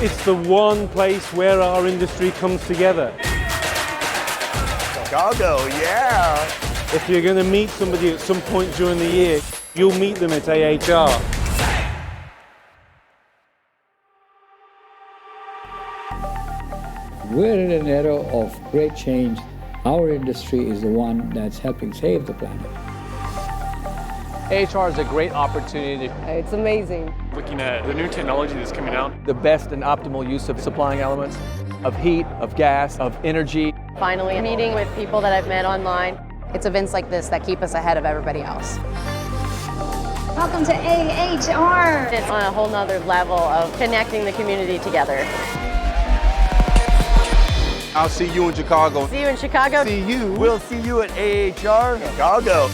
It's the one place where our industry comes together. Chicago, yeah. If you're going to meet somebody at some point during the year, you'll meet them at AHR. We're in an era of great change. Our industry is the one that's helping save the planet. AHR is a great opportunity. It's amazing. Looking at the new technology that's coming out. The best and optimal use of supplying elements, of heat, of gas, of energy. Finally meeting with people that I've met online. It's events like this that keep us ahead of everybody else. Welcome to AHR. It's on a whole nother level of connecting the community together. I'll see you in Chicago. See you in Chicago. See you. We'll see you at AHR Chicago.